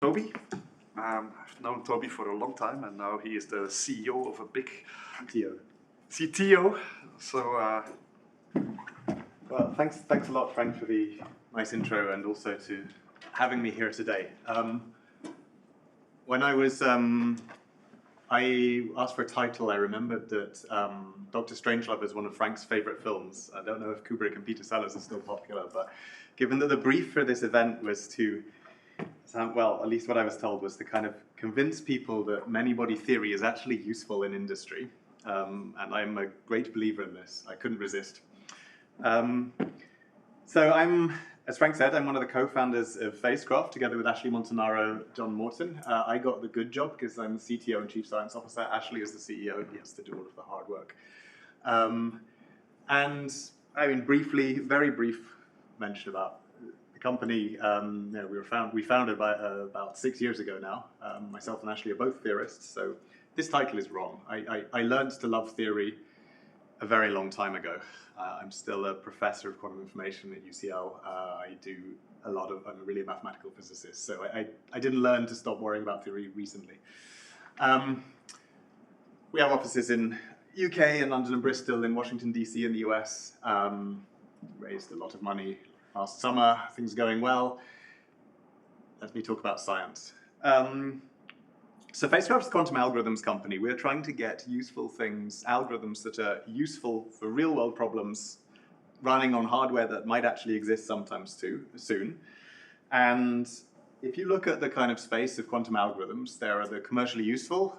Toby. I've known Toby for a long time, and now he is the CEO of a big CTO. So, well, thanks a lot, Frank, for the nice intro, and also to having me here today. When I was, I asked for a title. I remembered that Dr. Strangelove is one of Frank's favorite films. I don't know if Kubrick and Peter Sellers are still popular, but given that the brief for this event was to well, at least what I was told was to kind of convince people that many-body theory is actually useful in industry. And I'm a great believer in this. I couldn't resist. So I'm, as Frank said, I'm one of the co-founders of Phasecraft, together with Ashley Montanaro, John Morton. I got the good job because I'm the CTO and Chief Science Officer. Ashley is the CEO. He has to do all of the hard work. And I mean, briefly, very brief mention about company. We founded about 6 years ago now. Myself and Ashley are both theorists, so this title is wrong. I learned to love theory a very long time ago. I'm still a professor of quantum information at UCL. I'm really a mathematical physicist, so I didn't learn to stop worrying about theory recently. We have offices in UK, in London and Bristol, in Washington DC in the US. Raised a lot of money last summer, things are going well. Let me talk about science. So Phasecraft's a quantum algorithms company. We're trying to get useful things, algorithms that are useful for real-world problems, running on hardware that might actually exist sometime soon. And if you look at the kind of space of quantum algorithms, there are the commercially useful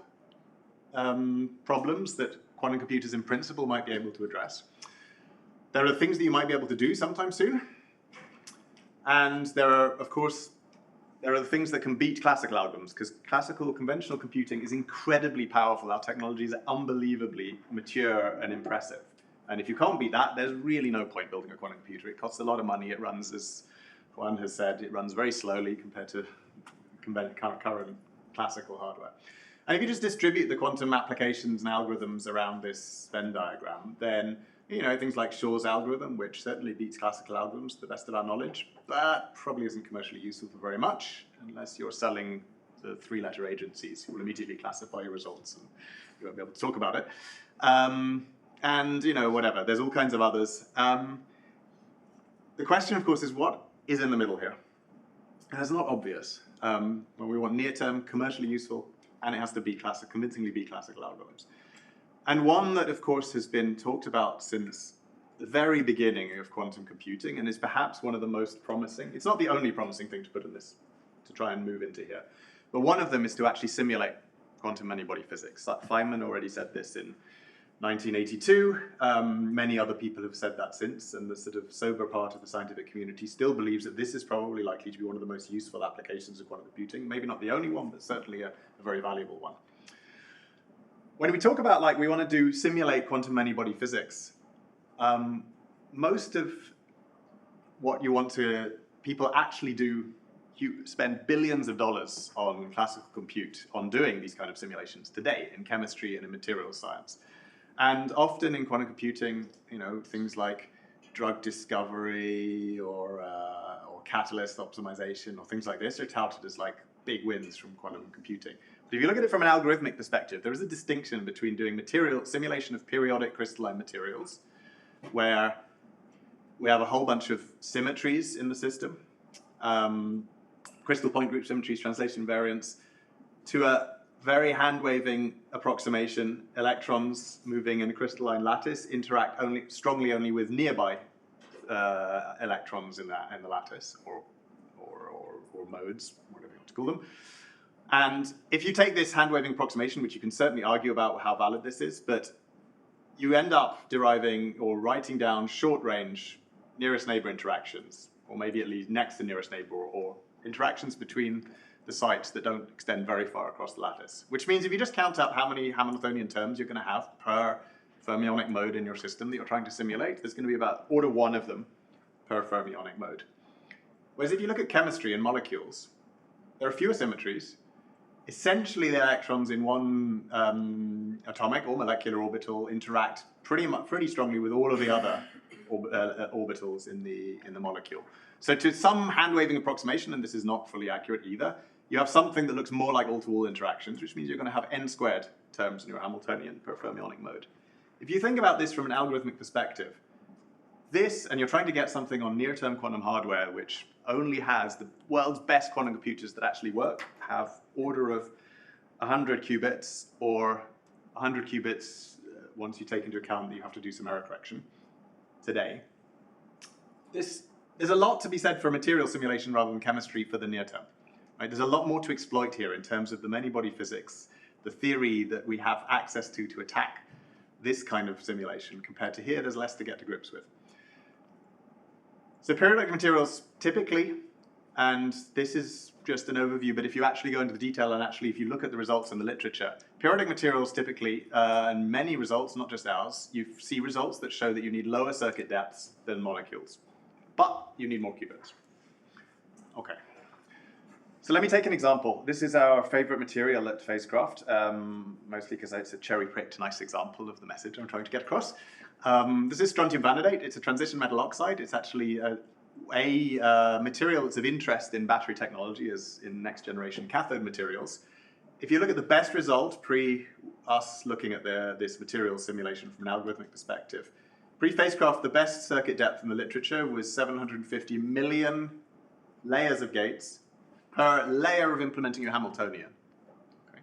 problems that quantum computers in principle might be able to address. There are things that you might be able to do sometime soon. And there are, of course, the things that can beat classical algorithms, because classical conventional computing is incredibly powerful. Our technologies are unbelievably mature and impressive. And if you can't beat that, there's really no point building a quantum computer. It costs a lot of money. It runs, as Juan has said, it runs very slowly compared to current classical hardware. And if you just distribute the quantum applications and algorithms around this Venn diagram, then things like Shor's algorithm, which certainly beats classical algorithms to the best of our knowledge, but probably isn't commercially useful for very much unless you're selling to three-letter agencies who will immediately classify your results and you won't be able to talk about it. And whatever, there's all kinds of others. The question, of course, is what is in the middle here? And it's not obvious. When we want near-term, commercially useful, and it has to be convincingly be classical algorithms. And one that, of course, has been talked about since the very beginning of quantum computing and is perhaps one of the most promising. It's not the only promising thing to put in this, to try and move into here. But one of them is to actually simulate quantum many-body physics. Feynman already said this in 1982. Many other people have said that since, and the sort of sober part of the scientific community still believes that this is probably likely to be one of the most useful applications of quantum computing. Maybe not the only one, but certainly a very valuable one. When we talk about, we want to simulate quantum many-body physics, most of what people actually do, you spend billions of dollars on classical compute on doing these kind of simulations today in chemistry and in materials science. And often in quantum computing, things like drug discovery or catalyst optimization or things like this are touted as big wins from quantum computing. But if you look at it from an algorithmic perspective, there is a distinction between doing simulation of periodic crystalline materials, where we have a whole bunch of symmetries in the system, crystal point group symmetries, translation invariants, to a very hand-waving approximation. Electrons moving in a crystalline lattice interact strongly only with nearby electrons in the lattice, or modes, whatever you want to call them. And if you take this hand-waving approximation, which you can certainly argue about how valid this is, but you end up deriving or writing down short-range nearest neighbor interactions, or maybe at least next to nearest neighbor, or interactions between the sites that don't extend very far across the lattice. Which means if you just count up how many Hamiltonian terms you're going to have per fermionic mode in your system that you're trying to simulate, there's going to be about order 1 of them per fermionic mode. Whereas if you look at chemistry and molecules, there are fewer symmetries. Essentially, the electrons in one atomic or molecular orbital interact pretty strongly with all of the other orbitals in the molecule. So to some hand-waving approximation, and this is not fully accurate either, you have something that looks more like all-to-all interactions, which means you're going to have n squared terms in your Hamiltonian per fermionic mode. If you think about this from an algorithmic perspective, this, and you're trying to get something on near-term quantum hardware, which only has the world's best quantum computers that actually work, have order of 100 qubits, or 100 qubits once you take into account that you have to do some error correction today. There's a lot to be said for material simulation rather than chemistry for the near term. Right? There's a lot more to exploit here in terms of the many-body physics, the theory that we have access to attack this kind of simulation, compared to here, there's less to get to grips with. So periodic materials typically, and this is just an overview, but if you actually go into the detail and actually if you look at the results in the literature, periodic materials typically, and many results, not just ours, you see results that show that you need lower circuit depths than molecules, but you need more qubits. Okay. So let me take an example. This is our favorite material at Phasecraft, mostly because it's a cherry-picked nice example of the message I'm trying to get across. This is strontium vanadate. It's a transition metal oxide. It's actually a material that's of interest in battery technology as in next generation cathode materials. If you look at the best result pre us looking at this material simulation from an algorithmic perspective, pre-Phasecraft, the best circuit depth in the literature was 750 million layers of gates per layer of implementing your Hamiltonian. Okay.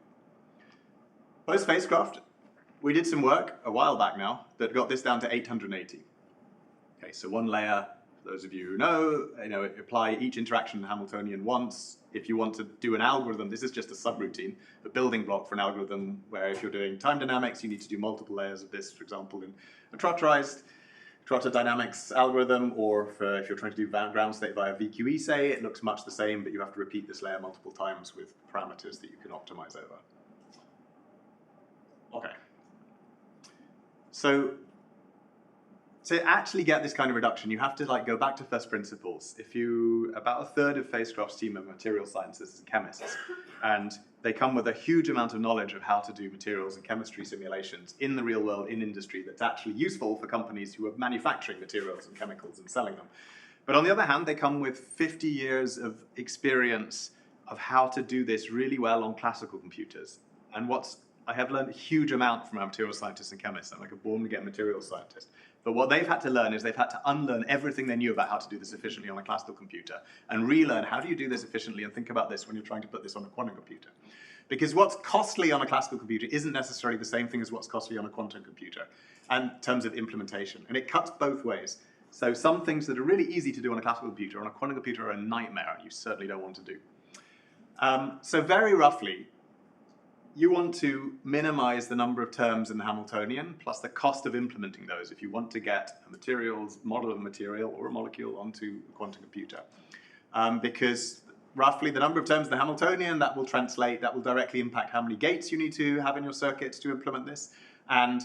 Post-Phasecraft, we did some work a while back now that got this down to 880. Okay, so one layer, for those of you who know, apply each interaction in Hamiltonian once. If you want to do an algorithm, this is just a subroutine, a building block for an algorithm where if you're doing time dynamics, you need to do multiple layers of this, for example, in a trotterized Trotter dynamics algorithm, or if you're trying to do ground state via VQE, say, it looks much the same, but you have to repeat this layer multiple times with parameters that you can optimize over. Okay. So to actually get this kind of reduction, you have to go back to first principles. About a third of Phasecraft's team are material scientists and chemists, and they come with a huge amount of knowledge of how to do materials and chemistry simulations in the real world, in industry, that's actually useful for companies who are manufacturing materials and chemicals and selling them. But on the other hand, they come with 50 years of experience of how to do this really well on classical computers. And I have learned a huge amount from our material scientists and chemists. I'm like a born-again material scientist. But what they've had to learn is they've had to unlearn everything they knew about how to do this efficiently on a classical computer and relearn how do you do this efficiently and think about this when you're trying to put this on a quantum computer. Because what's costly on a classical computer isn't necessarily the same thing as what's costly on a quantum computer in terms of implementation. And it cuts both ways. So some things that are really easy to do on a classical computer, on a quantum computer are a nightmare, and you certainly don't want to do. So very roughly, you want to minimize the number of terms in the Hamiltonian plus the cost of implementing those if you want to get a model of a material or a molecule onto a quantum computer. Because roughly the number of terms in the Hamiltonian, that will directly impact how many gates you need to have in your circuit to implement this. And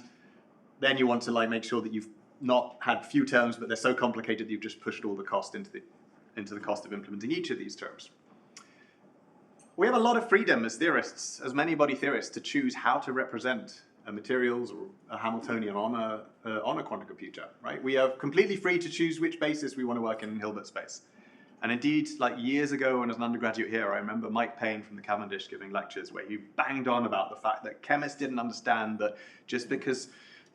then you want to make sure that you've not had few terms, but they're so complicated that you've just pushed all the cost into the cost of implementing each of these terms. We have a lot of freedom as theorists, as many-body theorists, to choose how to represent materials or a Hamiltonian on a quantum computer, right? We are completely free to choose which basis we want to work in Hilbert space. And indeed, years ago when as an undergraduate here, I remember Mike Payne from the Cavendish giving lectures where he banged on about the fact that chemists didn't understand that just because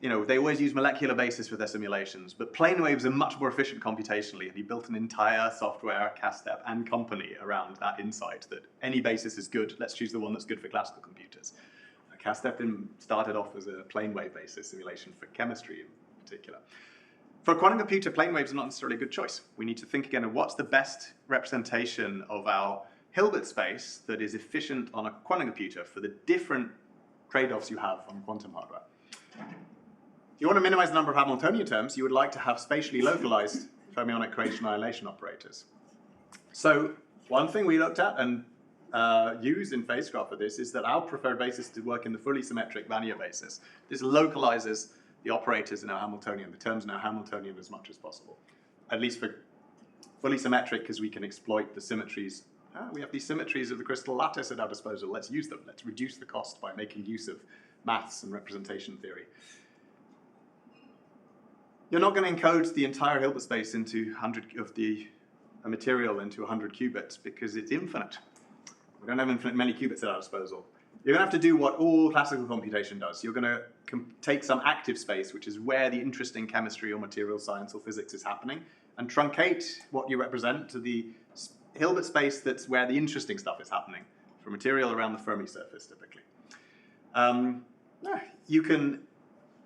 they always use molecular basis for their simulations, but plane waves are much more efficient computationally, and he built an entire software, CASTEP, and company around that insight that any basis is good, let's choose the one that's good for classical computers. CASTEP started off as a plane wave basis simulation for chemistry in particular. For a quantum computer, plane waves are not necessarily a good choice. We need to think again of what's the best representation of our Hilbert space that is efficient on a quantum computer for the different trade-offs you have on quantum hardware. If you want to minimize the number of Hamiltonian terms, you would like to have spatially localized fermionic creation annihilation operators. So one thing we looked at and used in Phasecraft for this is that our preferred basis to work in the fully symmetric Vanier basis. This localizes the operators in our Hamiltonian, the terms in our Hamiltonian as much as possible. At least for fully symmetric, because we can exploit the symmetries. We have these symmetries of the crystal lattice at our disposal. Let's use them. Let's reduce the cost by making use of maths and representation theory. You're not going to encode the entire Hilbert space into 100 of a material into 100 qubits because it's infinite. We don't have infinite many qubits at our disposal. You're going to have to do what all classical computation does. You're going to take some active space, which is where the interesting chemistry or material science or physics is happening, and truncate what you represent to the Hilbert space that's where the interesting stuff is happening, for material around the Fermi surface, typically. You can,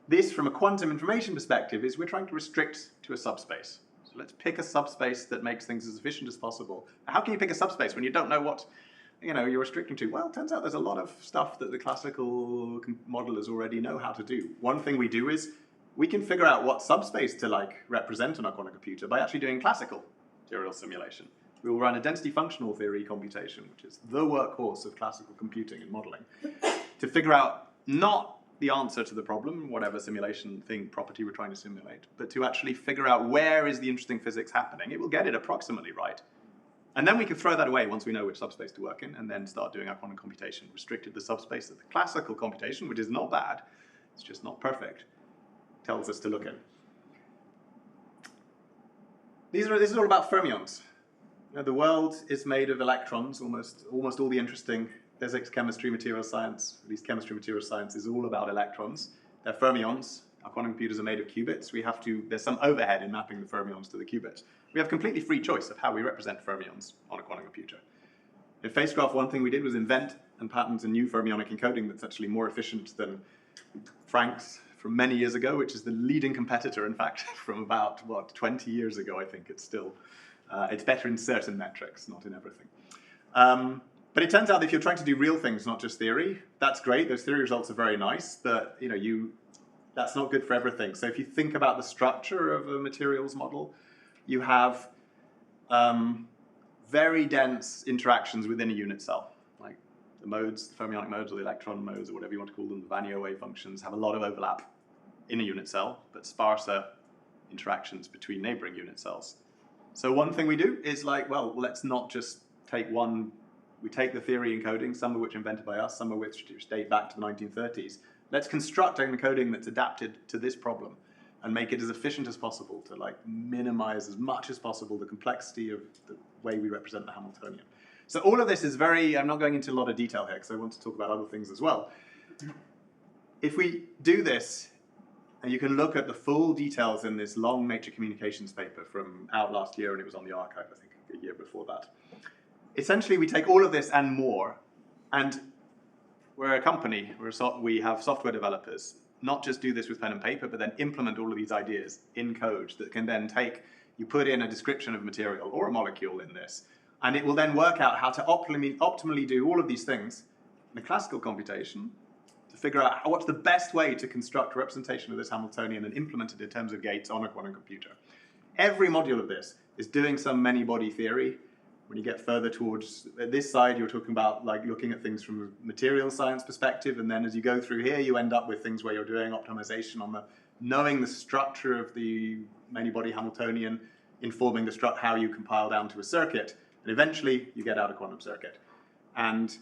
this from a quantum information perspective is we're trying to restrict to a subspace. So let's pick a subspace that makes things as efficient as possible. How can you pick a subspace when you don't know what you're restricting to? Well, it turns out there's a lot of stuff that the classical modelers already know how to do. One thing we do is we can figure out what subspace to represent on a quantum computer by actually doing classical material simulation. We will run a density functional theory computation, which is the workhorse of classical computing and modeling, to figure out not the answer to the problem, whatever simulation thing, property we're trying to simulate, but to actually figure out where is the interesting physics happening. It will get it approximately right. And then we can throw that away once we know which subspace to work in, and then start doing our quantum computation restricted to the subspace that the classical computation, which is not bad, it's just not perfect, tells us to look in. This is all about fermions. The world is made of electrons. Almost all the interesting physics, chemistry, material science, at least chemistry, material science, is all about electrons. They're fermions. Our quantum computers are made of qubits. There's some overhead in mapping the fermions to the qubits. We have completely free choice of how we represent fermions on a quantum computer. In Phasecraft, one thing we did was invent and patent a new fermionic encoding that's actually more efficient than Frank's from many years ago, which is the leading competitor, in fact, from about, 20 years ago, I think. It's better in certain metrics, not in everything. But it turns out that if you're trying to do real things, not just theory, that's great. Those theory results are very nice, but that's not good for everything. So if you think about the structure of a materials model, you have very dense interactions within a unit cell. Like the modes, the fermionic modes, or the electron modes, or whatever you want to call them, the Vannier wave functions, have a lot of overlap in a unit cell, but sparser interactions between neighboring unit cells. So one thing we do is let's not just take one. We take the theory encoding, some of which invented by us, some of which date back to the 1930s. Let's construct an encoding that's adapted to this problem and make it as efficient as possible to minimize as much as possible the complexity of the way we represent the Hamiltonian. So all of this is I'm not going into a lot of detail here because I want to talk about other things as well. If we do this, and you can look at the full details in this long Nature Communications paper from out last year, and it was on the archive, I think, a year before that. Essentially, we take all of this and more, and we're a company, we have software developers, not just do this with pen and paper, but then implement all of these ideas in code that can then you put in a description of material or a molecule in this, and it will then work out how to optimally do all of these things in the classical computation to figure out what's the best way to construct a representation of this Hamiltonian and implement it in terms of gates on a quantum computer. Every module of this is doing some many-body theory. When you get further towards this side, you're talking about looking at things from a material science perspective, and then as you go through here, you end up with things where you're doing optimization on knowing the structure of the many-body Hamiltonian, informing how you compile down to a circuit, and eventually you get out a quantum circuit. And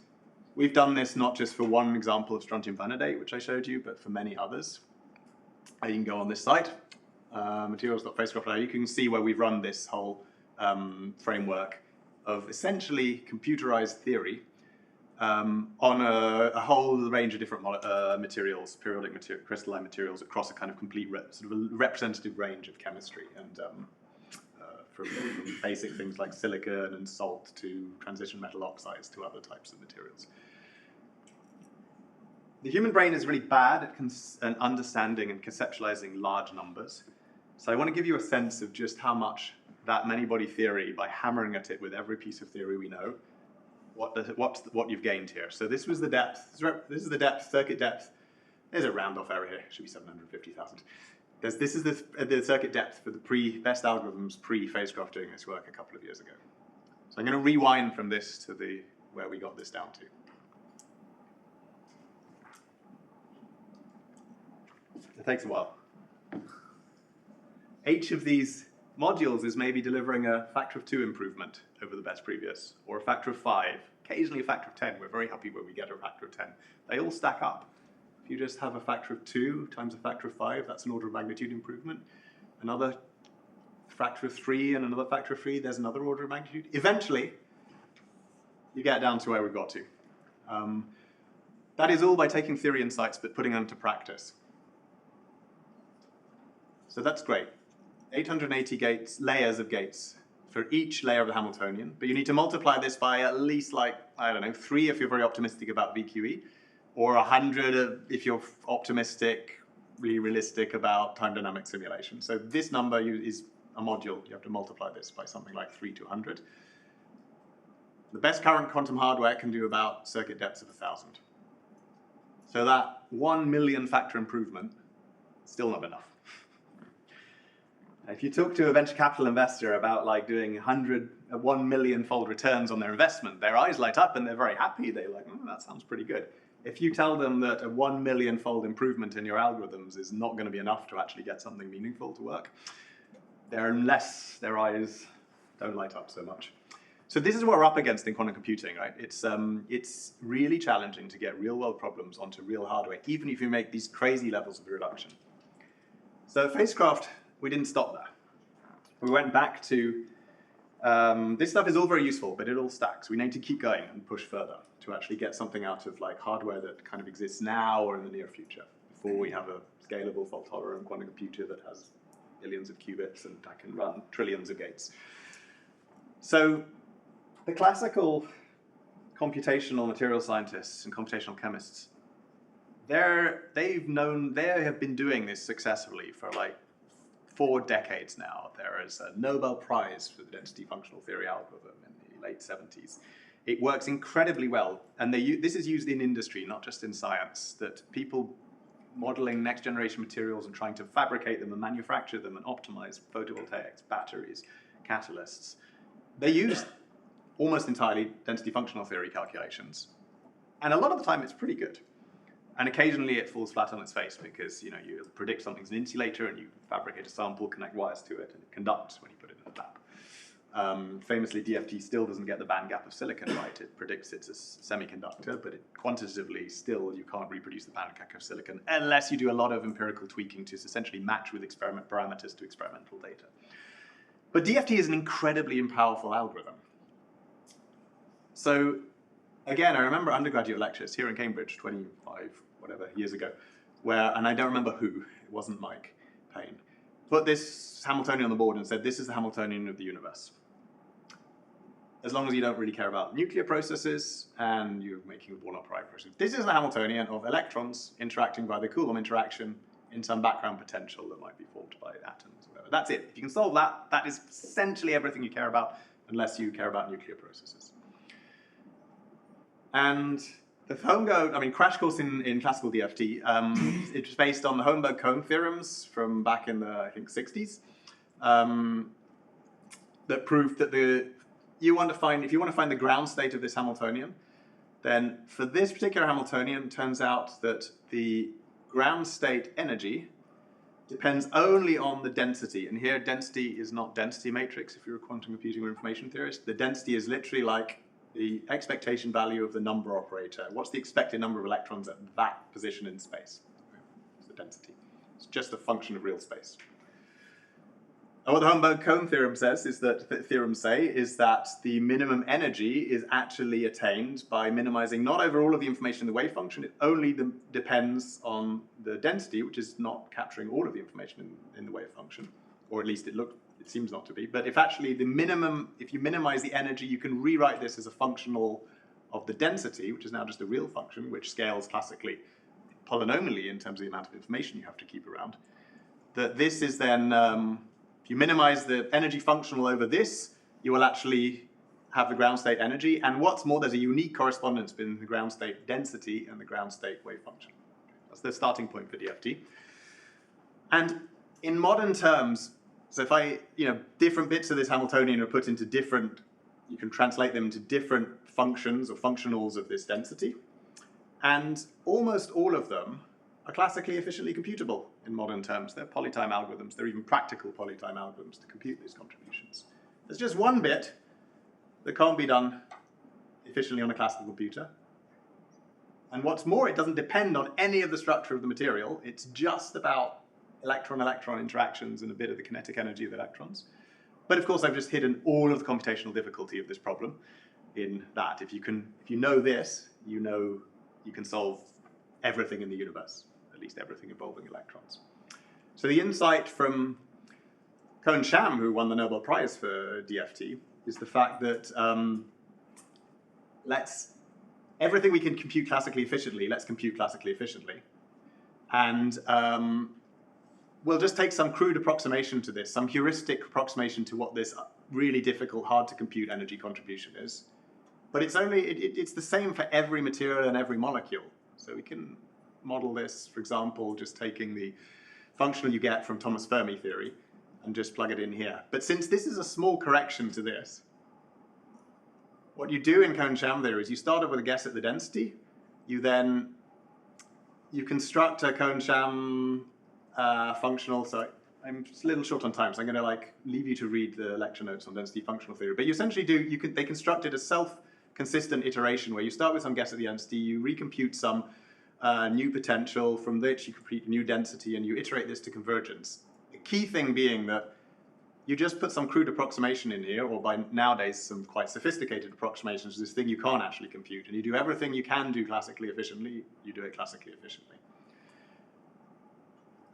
we've done this not just for one example of strontium vanadate, which I showed you, but for many others. You can go on this site, materials.phasecraft. You can see where we've run this whole framework of essentially computerized theory on a whole range of different materials, periodic crystalline materials across a kind of complete sort of a representative range of chemistry, and from basic things like silicon and salt to transition metal oxides to other types of materials. The human brain is really bad at understanding and conceptualizing large numbers. So I want to give you a sense of just how much that many-body theory, by hammering at it with every piece of theory we know, what you've gained here. So this was the depth. This is the depth, circuit depth. There's a round-off error here. It should be 750,000. This is the circuit depth for the best algorithms pre-Phasecraft doing this work a couple of years ago. So I'm going to rewind from this to where we got this down to. It takes a while. Each of these modules is maybe delivering a factor of 2 improvement over the best previous, or a factor of 5, occasionally a factor of 10. We're very happy when we get a factor of 10. They all stack up. If you just have a factor of 2 times a factor of 5, that's an order of magnitude improvement. Another factor of 3 and another factor of 3, there's another order of magnitude. Eventually, you get down to where we've got to. That is all by taking theory insights but putting them to practice. So that's great. 880 gates, layers of gates for each layer of the Hamiltonian, but you need to multiply this by at least, like, I don't know, 3 if you're very optimistic about VQE, or 100 if you're optimistic, really realistic about time dynamic simulation. So this number is a module. You have to multiply this by something like 3 to 100. The best current quantum hardware can do about circuit depths of 1,000. So that 1 million factor improvement is still not enough. If you talk to a venture capital investor about like doing 1 million fold returns on their investment, their eyes light up and they're very happy. They're like, that sounds pretty good. If you tell them that a 1 million fold improvement in your algorithms is not going to be enough to actually get something meaningful to work, their eyes don't light up so much. So this is what we're up against in quantum computing, right? It's really challenging to get real-world problems onto real hardware, even if you make these crazy levels of reduction. So Phasecraft, we didn't stop there. We went back to, this stuff is all very useful, but it all stacks. We need to keep going and push further to actually get something out of like hardware that kind of exists now or in the near future, before we have a scalable fault-tolerant quantum computer that has billions of qubits and that can run trillions of gates. So the classical computational material scientists and computational chemists, they have been doing this successfully for like 4 decades now. There is a Nobel Prize for the density functional theory algorithm in the late 70s. It works incredibly well, and this is used in industry, not just in science, that people modeling next generation materials and trying to fabricate them and manufacture them and optimize photovoltaics, batteries, catalysts, they use almost entirely density functional theory calculations. And a lot of the time it's pretty good. And occasionally it falls flat on its face because you predict something's an insulator and you fabricate a sample, connect wires to it, and it conducts when you put it in the lab. Famously, DFT still doesn't get the band gap of silicon right. It predicts it's a semiconductor, but quantitatively still you can't reproduce the band gap of silicon unless you do a lot of empirical tweaking to essentially match with experiment parameters to experimental data. But DFT is an incredibly powerful algorithm. So again, I remember undergraduate lectures here in Cambridge 25 whatever years ago, and I don't remember who, it wasn't Mike Payne, put this Hamiltonian on the board and said, this is the Hamiltonian of the universe. As long as you don't really care about nuclear processes and you're making a Warner-Pride process. This is the Hamiltonian of electrons interacting by the Coulomb interaction in some background potential that might be formed by atoms or whatever. That's it. If you can solve that, that is essentially everything you care about, unless you care about nuclear processes. And the crash course in classical DFT, it was based on the Holmberg-Kohn theorems from back in the, I think, 60s, that proved that if you want to find the ground state of this Hamiltonian, then for this particular Hamiltonian, it turns out that the ground state energy depends only on the density. And here, density is not density matrix if you're a quantum computing or information theorist. The density is literally like the expectation value of the number operator. What's the expected number of electrons at that position in space? It's the density. It's just a function of real space. And what the Holmberg-Kohn theorem says is that the minimum energy is actually attained by minimizing not over all of the information in the wave function. It only depends on the density, which is not capturing all of the information in the wave function, or at least it seems not to be. But if actually if you minimize the energy, you can rewrite this as a functional of the density, which is now just a real function, which scales classically polynomially in terms of the amount of information you have to keep around. That this is then, if you minimize the energy functional over this, you will actually have the ground state energy. And what's more, there's a unique correspondence between the ground state density and the ground state wave function. That's the starting point for DFT. And in modern terms, so if different bits of this Hamiltonian are put into you can translate them into different functions or functionals of this density. And almost all of them are classically efficiently computable in modern terms. They're polytime algorithms. They're even practical polytime algorithms to compute these contributions. There's just one bit that can't be done efficiently on a classical computer. And what's more, it doesn't depend on any of the structure of the material. It's just about electron-electron interactions and a bit of the kinetic energy of electrons. But of course, I've just hidden all of the computational difficulty of this problem. in that. If you know this, you know you can solve everything in the universe, at least everything involving electrons. So the insight from Cohen-Sham, who won the Nobel Prize for DFT, is the fact that everything we can compute classically efficiently, let's compute classically efficiently. And we'll just take some crude approximation to this, some heuristic approximation to what this really difficult, hard to compute energy contribution is. But it's the same for every material and every molecule. So we can model this, for example, just taking the functional you get from Thomas Fermi theory and just plug it in here. But since this is a small correction to this, what you do in Cohen-Sham theory is you start off with a guess at the density. You construct a Cohen-Sham functional. So I'm just a little short on time, so I'm going to leave you to read the lecture notes on density functional theory. But you essentially they constructed a self-consistent iteration where you start with some guess at the density, you recompute some new potential, from which you compute new density, and you iterate this to convergence. The key thing being that you just put some crude approximation in here, or by nowadays some quite sophisticated approximations to this thing you can't actually compute, and you do everything you can do classically efficiently, you do it classically efficiently.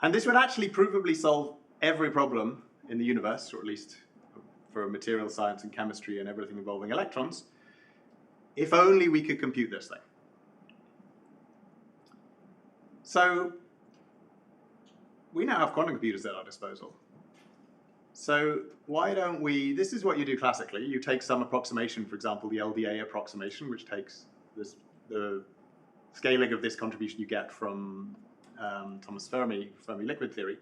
And this would actually provably solve every problem in the universe, or at least for material science and chemistry and everything involving electrons, if only we could compute this thing. So we now have quantum computers at our disposal. So why don't we, this is what you do classically. You take some approximation, for example, the LDA approximation, which takes the scaling of this contribution you get from Thomas Fermi liquid theory.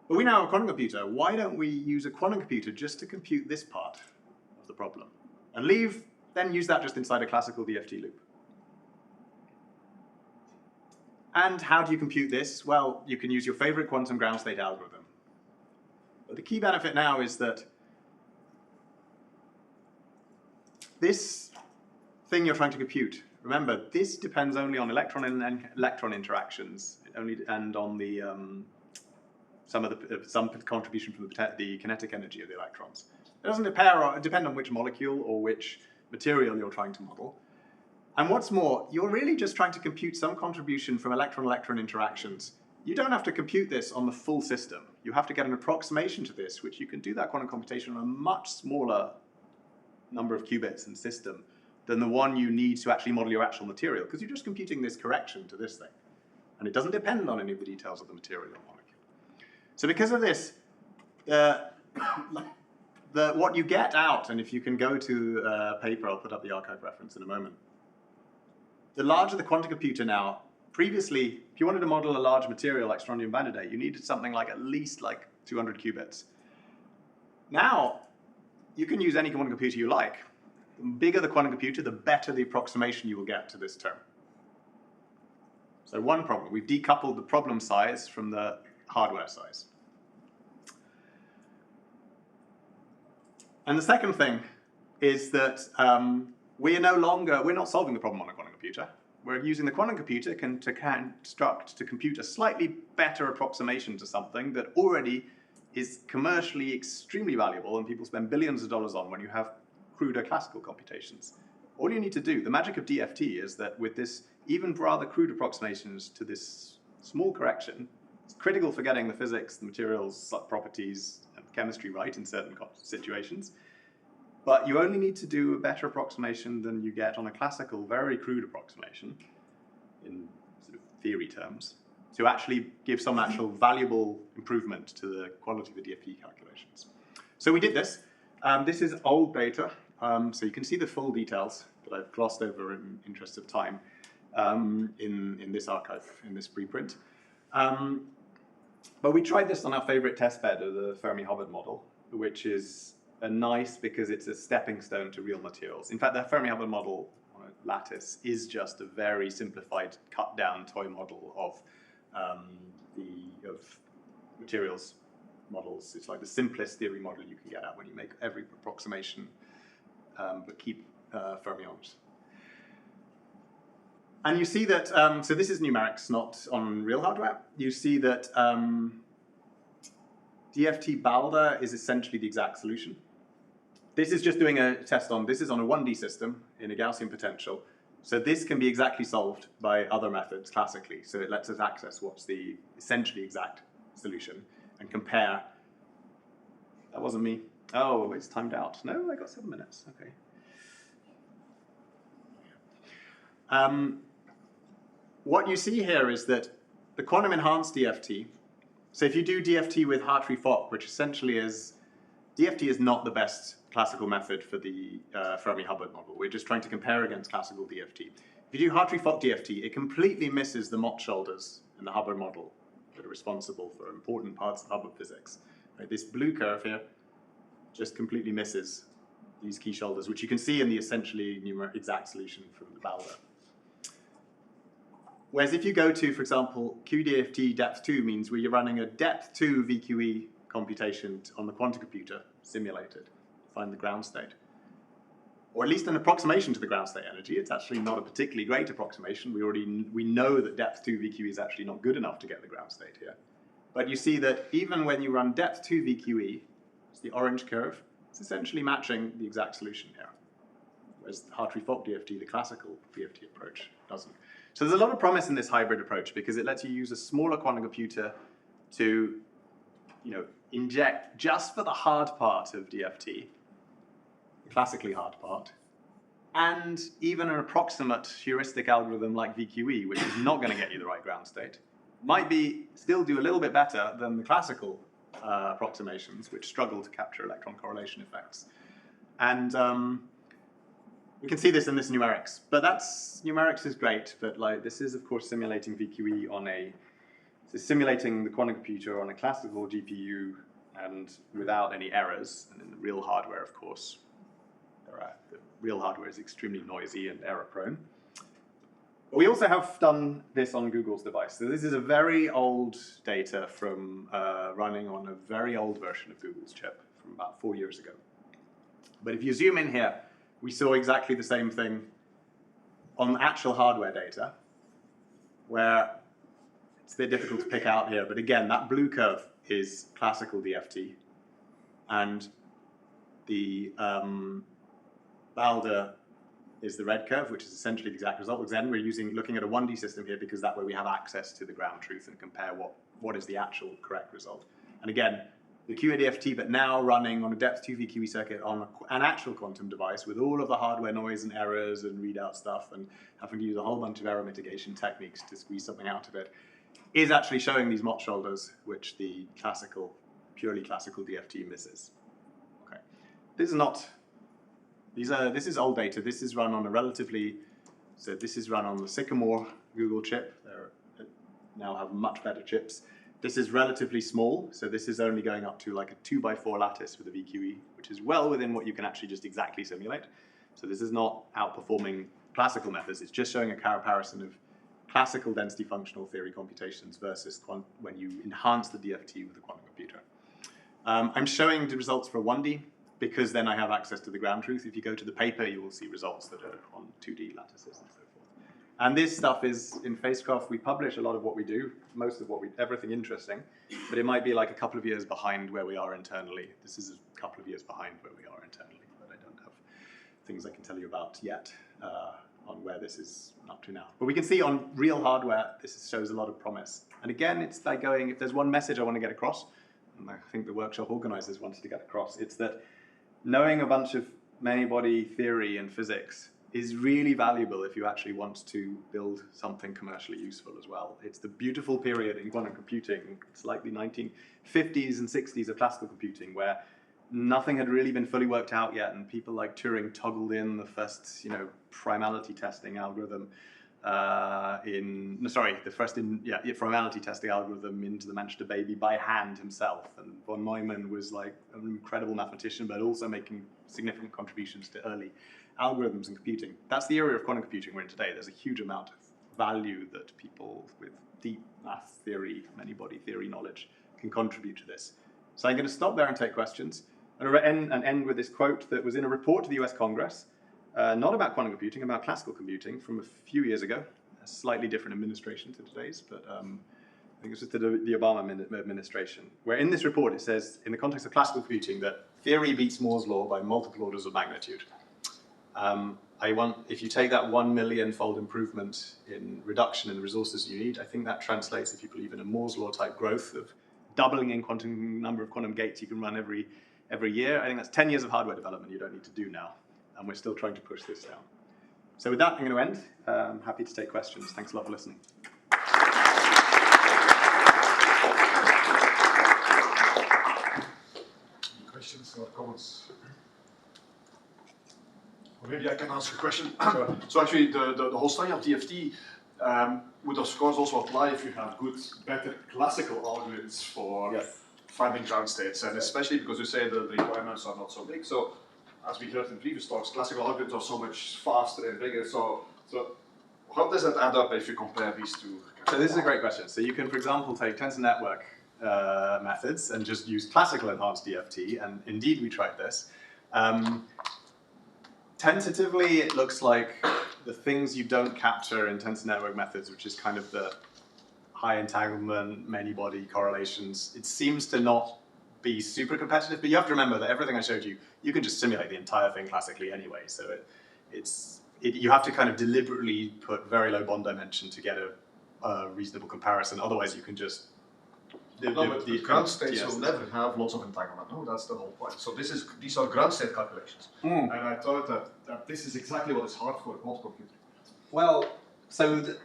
But we now have a quantum computer. Why don't we use a quantum computer just to compute this part of the problem? And then use that just inside a classical DFT loop. And how do you compute this? Well, you can use your favorite quantum ground state algorithm. But the key benefit now is that this thing you're trying to compute, remember, this depends only on electron and electron interactions, and on the some contribution from the kinetic energy of the electrons. It doesn't depend on which molecule or which material you're trying to model. And what's more, you're really just trying to compute some contribution from electron-electron interactions. You don't have to compute this on the full system. You have to get an approximation to this, which you can do that quantum computation on a much smaller number of qubits and system than the one you need to actually model your actual material, because you're just computing this correction to this thing. And it doesn't depend on any of the details of the material or molecule. So because of this, what you get out, and if you can go to a paper, I'll put up the archive reference in a moment, the larger the quantum computer now, previously, if you wanted to model a large material like strontium vanadate, you needed something like at least 200 qubits. Now, you can use any quantum computer you like. The bigger the quantum computer, the better the approximation you will get to this term. So one problem, we've decoupled the problem size from the hardware size. And the second thing is that we're not solving the problem on a quantum computer. We're using the quantum computer to compute a slightly better approximation to something that already is commercially extremely valuable and people spend billions of dollars on when you have cruder classical computations. All you need to do, the magic of DFT is that with this even rather crude approximations to this small correction, it's critical for getting the physics, the materials, properties, and chemistry right in certain situations. But you only need to do a better approximation than you get on a classical, very crude approximation, in sort of theory terms, to actually give some actual valuable improvement to the quality of the DFT calculations. So we did this. This is old data, so you can see the full details that I've glossed over in interest of time in this archive, in this preprint. But we tried this on our favorite testbed of the Fermi-Hubbard model, which is nice because it's a stepping stone to real materials. In fact, the Fermi-Hubbard model on a lattice is just a very simplified, cut-down toy model of materials models. It's like the simplest theory model you can get at when you make every approximation, but keep fermions. And you see that, so this is numerics, not on real hardware. You see that DFT Balder is essentially the exact solution. This is just doing a test on, this is on a 1D system in a Gaussian potential. So this can be exactly solved by other methods classically. So it lets us access what's the essentially exact solution and compare. That wasn't me. Oh, it's timed out. No, I got 7 minutes. Okay. What you see here is that the quantum enhanced DFT, so if you do DFT with Hartree-Fock, which essentially is, DFT is not the best classical method for the Fermi-Hubbard model. We're just trying to compare against classical DFT. If you do Hartree-Fock DFT, it completely misses the Mott shoulders in the Hubbard model that are responsible for important parts of Hubbard physics. Right, this blue curve here just completely misses these key shoulders, which you can see in the essentially exact solution from the Balder. Whereas if you go to, for example, QDFT depth 2 means where you're running a depth 2 VQE computation on the quantum computer, simulated, find the ground state. Or at least an approximation to the ground state energy. It's actually not a particularly great approximation. We know that depth 2 VQE is actually not good enough to get the ground state here. But you see that even when you run depth 2 VQE, it's the orange curve, it's essentially matching the exact solution here. Whereas the Hartree-Fock DFT, the classical DFT approach, doesn't. So there's a lot of promise in this hybrid approach because it lets you use a smaller quantum computer to, inject just for the hard part of DFT, the classically hard part, and even an approximate heuristic algorithm like VQE, which is not going to get you the right ground state, might still do a little bit better than the classical approximations, which struggle to capture electron correlation effects. And we can see this in this numerics, but numerics is great, but this is of course simulating VQE on simulating the quantum computer on a classical GPU and without any errors. And in the real hardware, of course, the real hardware is extremely noisy and error prone. But we also have done this on Google's device. So this is a very old data from running on a very old version of Google's chip from about 4 years ago. But if you zoom in here, we saw exactly the same thing on actual hardware data, where it's a bit difficult to pick out here, but again, that blue curve is classical DFT, and the Balder is the red curve, which is essentially the exact result. Because then we're looking at a 1D system here because that way we have access to the ground truth and compare what is the actual correct result. And again, the QADFT, but now running on a depth 2 VQE circuit on an actual quantum device with all of the hardware noise and errors and readout stuff and having to use a whole bunch of error mitigation techniques to squeeze something out of it, is actually showing these Mott shoulders, which the purely classical DFT misses. Okay, this is old data. This is run on this is run on the Sycamore Google chip. They now have much better chips. This is relatively small, so this is only going up to like a 2x4 lattice with a VQE, which is well within what you can actually just exactly simulate. So this is not outperforming classical methods. It's just showing a comparison of classical density functional theory computations versus when you enhance the DFT with a quantum computer. I'm showing the results for 1D because then I have access to the ground truth. If you go to the paper, you will see results that are on 2D lattices and so forth. And this stuff is in Phasecraft. We publish a lot of what we do, everything interesting, but it might be like a couple of years behind where we are internally. This is a couple of years behind where we are internally, but I don't have things I can tell you about yet on where this is up to now. But we can see on real hardware, this shows a lot of promise. And again, it's like if there's one message I want to get across, and I think the workshop organizers wanted to get across, it's that knowing a bunch of many-body theory and physics is really valuable if you actually want to build something commercially useful as well. It's the beautiful period in quantum computing. It's like the 1950s and 60s of classical computing where nothing had really been fully worked out yet, and people like Turing toggled in the first, primality testing algorithm primality testing algorithm into the Manchester baby by hand himself. And von Neumann was like an incredible mathematician, but also making significant contributions to early algorithms and computing. That's the area of quantum computing we're in today. There's a huge amount of value that people with deep math theory, many-body theory knowledge can contribute to this. So I'm going to stop there and take questions, and end with this quote that was in a report to the US Congress, not about quantum computing, about classical computing from a few years ago, a slightly different administration to today's, but I think it was just the Obama administration, where in this report it says, in the context of classical computing, that theory beats Moore's law by multiple orders of magnitude. If you take that 1 million-fold improvement in reduction in the resources you need, I think that translates, if you believe in a Moore's law type growth of doubling in number of quantum gates you can run every year. I think that's 10 years of hardware development you don't need to do now, and we're still trying to push this down. So with that, I'm going to end. I'm happy to take questions. Thanks a lot for listening. Questions or comments? Or maybe I can ask a question. So actually, the whole study of DFT would of course also apply if you have better classical algorithms for finding ground states, and especially because you say the requirements are not so big. So as we heard in previous talks, classical algorithms are so much faster and bigger. So how does that add up if you compare these two? So this is a great question. So you can, for example, take tensor network methods and just use classical enhanced DFT, and indeed we tried this. Tentatively, it looks like the things you don't capture in tensor network methods, which is kind of the high entanglement, many-body correlations, it seems to not be super competitive, but you have to remember that everything I showed you, you can just simulate the entire thing classically anyway, so you have to kind of deliberately put very low bond dimension to get a reasonable comparison, otherwise you can just... The ground states will never have lots of entanglement. No, that's the whole point. So these are ground state calculations. And I thought that this is exactly what is hard for a quantum computer. Well, so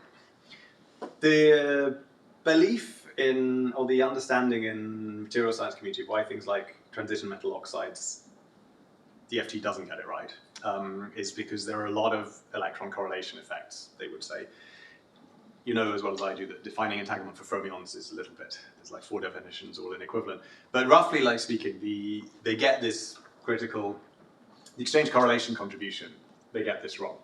the belief in, or the understanding in material science community of why things like transition metal oxides, DFT doesn't get it right, is because there are a lot of electron correlation effects, they would say. You know as well as I do that defining entanglement for fermions is a little bit, there's like 4 definitions all inequivalent. But roughly like speaking, they get this critical, the exchange correlation contribution, they get this wrong.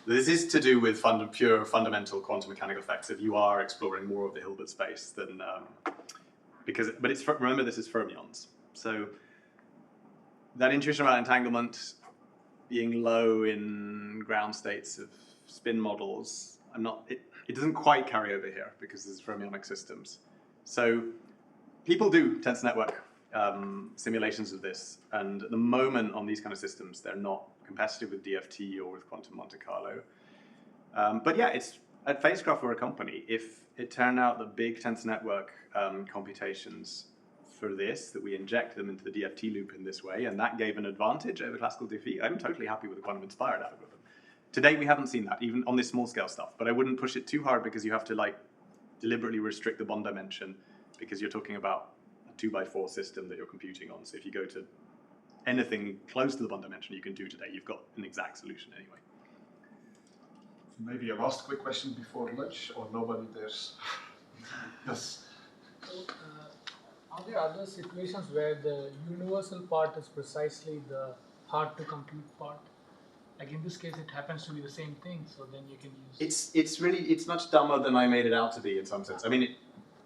This is to do with pure fundamental quantum mechanical effects if you are exploring more of the Hilbert space than, remember this is fermions. So that intuition about entanglement being low in ground states of spin models, it doesn't quite carry over here because there's fermionic systems. So people do tensor network simulations of this, and at the moment on these kind of systems, they're not competitive with DFT or with quantum Monte Carlo. But yeah, at Phasecraft we're a company. If it turned out that big tensor network computations for this, that we inject them into the DFT loop in this way, and that gave an advantage over classical DFT, I'm totally happy with the quantum inspired algorithm. To date, we haven't seen that, even on this small scale stuff, but I wouldn't push it too hard because you have to like deliberately restrict the bond dimension because you're talking about a 2x4 system that you're computing on. So if you go to anything close to the bond dimension you can do today, you've got an exact solution anyway. Maybe a last quick question before lunch, or nobody dares? Yes. So, are there other situations where the universal part is precisely the hard to compute part? Like in this case, it happens to be the same thing, so then you can use... It's much dumber than I made it out to be in some sense. I mean,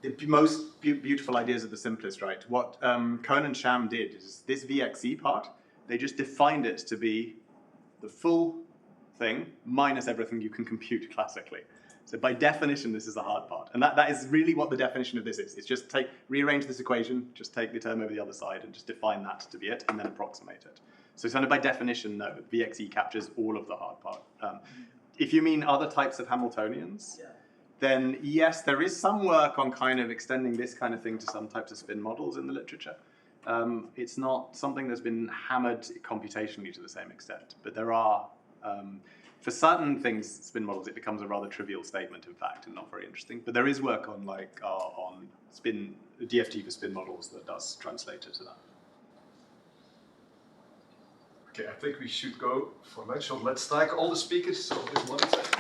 the most beautiful ideas are the simplest, right? What Cohn and Sham did is this VXE part, they just defined it to be the full thing minus everything you can compute classically. So by definition, this is the hard part. And that is really what the definition of this is. It's just rearrange this equation, just take the term over the other side and just define that to be it and then approximate it. So kind of by definition, no, VXE captures all of the hard part. If you mean other types of Hamiltonians, then yes, there is some work on kind of extending this kind of thing to some types of spin models in the literature. It's not something that's been hammered computationally to the same extent, but there are, for certain things, spin models, it becomes a rather trivial statement, in fact, and not very interesting. But there is work on on DFT for spin models that does translate it to that. Okay, I think we should go for lunch. So let's thank all the speakers of this morning session.